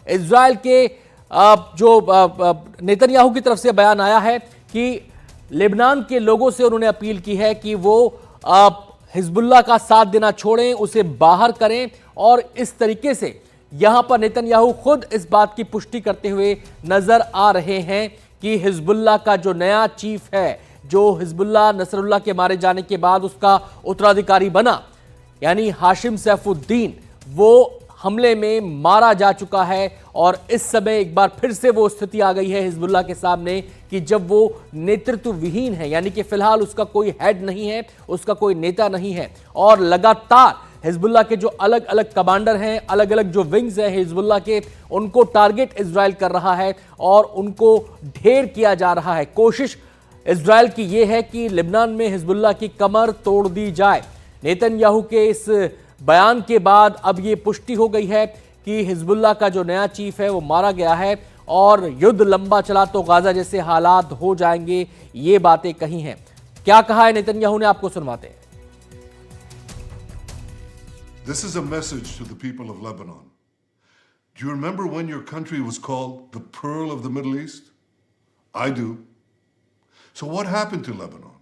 Israel के जो Netanyahu की तरफ से बयान आया है कि लेबनान के लोगों से उन्होंने अपील की है कि वो हिजबुल्लाह का साथ देना छोड़ें, उसे बाहर करें। और इस तरीके से यहां पर नेतन्याहू खुद इस बात की पुष्टि करते हुए नजर आ रहे हैं कि हिजबुल्लाह का जो नया चीफ है, जो हिजबुल्लाह नसरुल्लाह के मारे जाने के बाद उसका उत्तराधिकारी बना, यानी हाशिम सैफुद्दीन, वो हमले में मारा जा चुका है। और इस समय एक बार फिर से वो स्थिति आ गई है हिजबुल्लाह के सामने कि जब वो नेतृत्व विहीन है, यानी कि फिलहाल उसका कोई हेड नहीं है, उसका कोई नेता नहीं है। और लगातार हिजबुल्लाह के जो अलग अलग कमांडर हैं, अलग अलग जो विंग्स हैं हिजबुल्लाह के, उनको टारगेट इजराइल कर रहा है और उनको ढेर किया जा रहा है। कोशिश इजराइल की यह है कि लेबनान में हिजबुल्लाह की कमर तोड़ दी जाए। नेतन्याहू के इस बयान के बाद अब यह पुष्टि हो गई है कि हिजबुल्लाह का जो नया चीफ है वो मारा गया है और युद्ध लंबा चला तो गाजा जैसे हालात हो जाएंगे, ये बातें कही हैं। क्या कहा है नेतन्याहू ने, आपको सुनवाते हैं। This is a message to the people of Lebanon. Do you remember when your country was called the Pearl of the Middle East? I do. So what happened to Lebanon?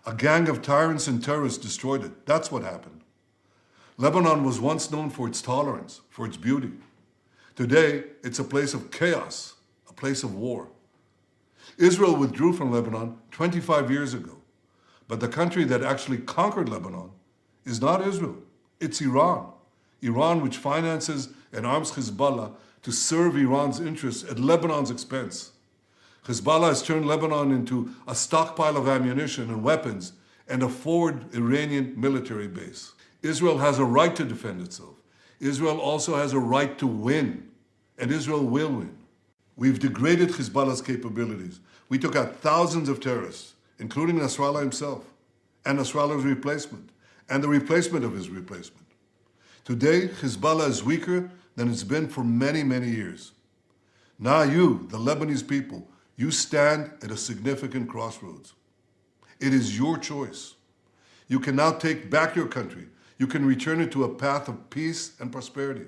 A gang of tyrants and terrorists destroyed it. That's what happened. Lebanon was once known for its tolerance, for its beauty. Today, it's a place of chaos, a place of war. Israel withdrew from Lebanon 25 years ago. But the country that actually conquered Lebanon is not Israel. It's Iran. Iran, which finances and arms Hezbollah to serve Iran's interests at Lebanon's expense. Hezbollah has turned Lebanon into a stockpile of ammunition and weapons and a forward Iranian military base. Israel has a right to defend itself. Israel also has a right to win, and Israel will win. We've degraded Hezbollah's capabilities. We took out thousands of terrorists, including Nasrallah himself, and Nasrallah's replacement, and the replacement of his replacement. Today, Hezbollah is weaker than it's been for many, many years. Now you, the Lebanese people, you stand at a significant crossroads. It is your choice. You can now take back your country. You can return it to a path of peace and prosperity.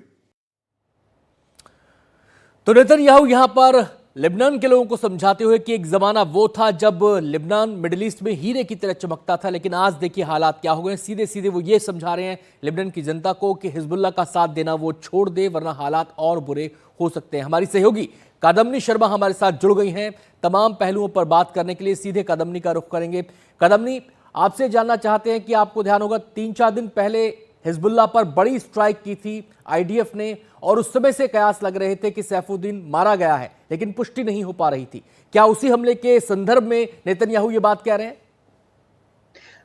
तो Netanyahu यहां पर Lebanon के लोगों को समझाते हुए कि एक जमाना वो था जब लेबनान मिडिल ईस्ट में हीरे की तरह चमकता था, लेकिन आज देखिए हालात क्या हो गए। सीधे सीधे वो ये समझा रहे हैं लेबनान की जनता को कि हिजबुल्लाह का साथ देना वो छोड़ दे, वरना हालात और बुरे हो सकते हैं। हमारी सहयोगी कादम्बनी शर्मा हमारे साथ जुड़ गई हैं तमाम पहलुओं पर बात करने के लिए। सीधे कादम्बनी का रुख करेंगे। कादम्बनी, आपसे जानना चाहते हैं कि आपको ध्यान होगा 3-4 दिन पहले हिजबुल्लाह पर बड़ी स्ट्राइक की थी आईडीएफ ने, और उस समय से कयास लग रहे थे कि सैफुद्दीन मारा गया है, लेकिन पुष्टि नहीं हो पा रही थी। क्या उसी हमले के संदर्भ में नेतन्याहू ये बात कह रहे हैं?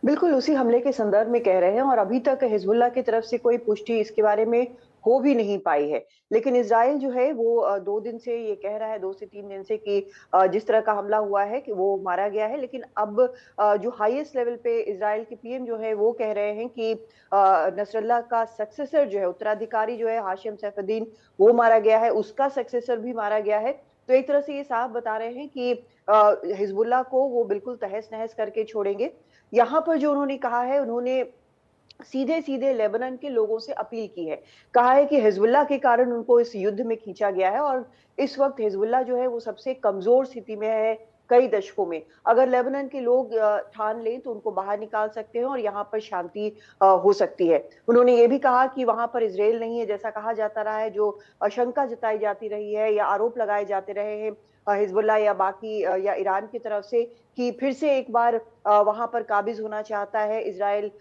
बिल्कुल उसी हमले के संदर्भ में कह रहे हैं, और अभी तक हिजबुल्लाह की तरफ से कोई पुष्टि इसके बारे में हो भी नहीं पाई है। लेकिन इजराइल जो है वो 2 दिन से ये कह रहा है, 2 से 3 दिन से, कि जिस तरह का हमला हुआ है कि वो मारा गया है। लेकिन अब जो हाईएस्ट लेवल पे इजराइल के पीएम जो है वो कह रहे हैं कि नसरल्लाह का सक्सेसर जो है, उत्तराधिकारी जो है हाशिम सैफुद्दीन, वो मारा गया है, उसका सक्सेसर भी मारा गया है। तो एक तरह से ये साफ बता रहे हैं कि हिजबुल्लाह को वो बिल्कुल तहस नहस करके छोड़ेंगे। यहाँ पर जो उन्होंने कहा है, उन्होंने सीधे सीधे लेबनान के लोगों से अपील की है। कहा है कि हिजबुल्लाह के कारण उनको इस युद्ध में खींचा गया है, और इस वक्त हिजबुल्लाह जो है वो सबसे कमजोर स्थिति में है कई दशकों में। अगर लेबनान के लोग ठान लें तो उनको बाहर निकाल सकते हैं और यहाँ पर शांति हो सकती है। उन्होंने ये भी कहा कि वहां पर इजराइल नहीं है जैसा कहा जाता रहा है, जो आशंका जताई जाती रही है या आरोप लगाए जाते रहे हैं हिजबुल्लाह या बाकी या ईरान की तरफ से, कि फिर से एक बार वहां पर काबिज होना चाहता है इजराइल,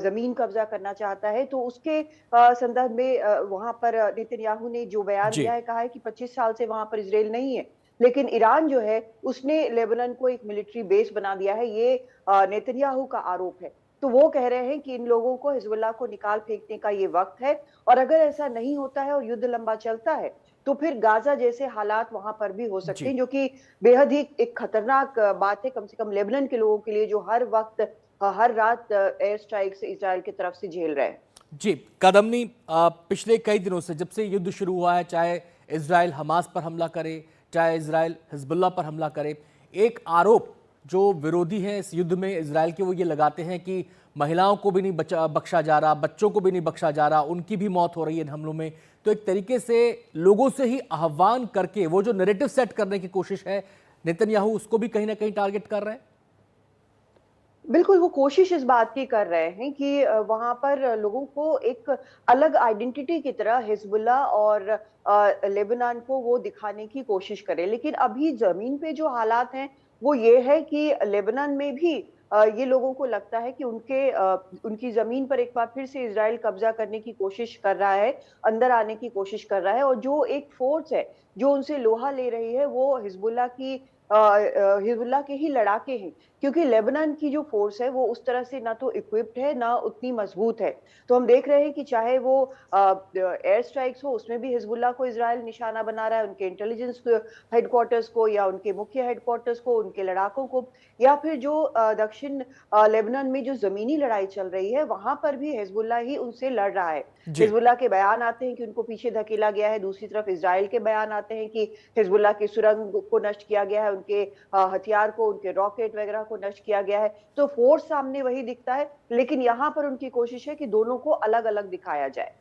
जमीन कब्जा करना चाहता है। तो उसके संदर्भ में वहां पर नेतन्याहू ने जो बयान दिया है, कहा है कि 25 साल से वहां पर इजराइल नहीं है, लेकिन ईरान जो है उसने लेबनान को एक मिलिट्री बेस बना दिया है। ये नेतन्याहू का आरोप है। तो वो कह रहे हैं कि इन लोगों को, हिजबुल्लाह को निकाल फेंकने का ये वक्त है, और अगर ऐसा नहीं होता है और युद्ध लंबा चलता है तो फिर गाजा जैसे हालात वहां पर भी हो सकते हैं, जो कि बेहद ही एक खतरनाक बात है, कम से कम लेबनान के लोगों के लिए, जो हर वक्त हर रात एयर स्ट्राइक से इजराइल की तरफ से झेल रहे हैं। जी कादम्बनी, पिछले कई दिनों से जब से युद्ध शुरू हुआ है, चाहे इजराइल हमास पर हमला करे, चाहे इजराइल हिजबुल्लाह पर हमला करे, एक आरोप जो विरोधी हैं इस युद्ध में इजराइल के वो ये लगाते हैं कि महिलाओं को भी नहीं बख्शा जा रहा, बच्चों को भी नहीं बख्शा जा रहा, उनकी भी मौत हो रही है इन हमलों में। तो एक तरीके से लोगों से ही आह्वान करके वो जो नैरेटिव सेट करने की कोशिश है नेतन्याहू, उसको भी कहीं ना कहीं टारगेट कर रहे हैं। बिल्कुल, वो कोशिश इस बात की कर रहे हैं कि वहाँ पर लोगों को एक अलग आइडेंटिटी की तरह हिज़्बुल्लाह और लेबनान को वो दिखाने की कोशिश करें। लेकिन अभी ज़मीन पे जो हालात हैं, वो ये है कि लेबनान में भी ये लोगों को लगता है कि उनकी ज़मीन पर एक बार फिर से इज़राइल कब्ज़ा करने की कोशिश कर रहा है, अंदर आने की कोशिश कर रहा है, और जो एक फ़ोर्स है, जो उनसे लोहा ले रही है, वो हिज़्बुल्लाह के ही लड़ाके हैं। क्योंकि लेबनान की जो फोर्स है वो उस तरह से ना तो इक्विप्ड है ना उतनी मजबूत है। तो हम देख रहे हैं कि चाहे वो एयर स्ट्राइक्स हो, उसमें भी हिजबुल्लाह को इजराइल निशाना बना रहा है, उनके इंटेलिजेंस हेडक्वार्टर्स को या उनके मुख्य हेडक्वार्टर्स को, उनके लड़ाकों को, या फिर जो दक्षिण लेबनान में जो जमीनी लड़ाई चल रही है वहां पर भी हिजबुल्लाह ही उनसे लड़ रहा है। जी। हिजबुल्लाह के बयान आते हैं कि उनको पीछे धकेला गया है, दूसरी तरफ इजराइल के बयान आते हैं कि हिजबुल्लाह की सुरंग को नष्ट किया गया है, उनके हथियार को, उनके रॉकेट वगैरह को नष्ट किया गया है। तो फोर्स सामने वही दिखता है, लेकिन यहाँ पर उनकी कोशिश है कि दोनों को अलग-अलग दिखाया जाए।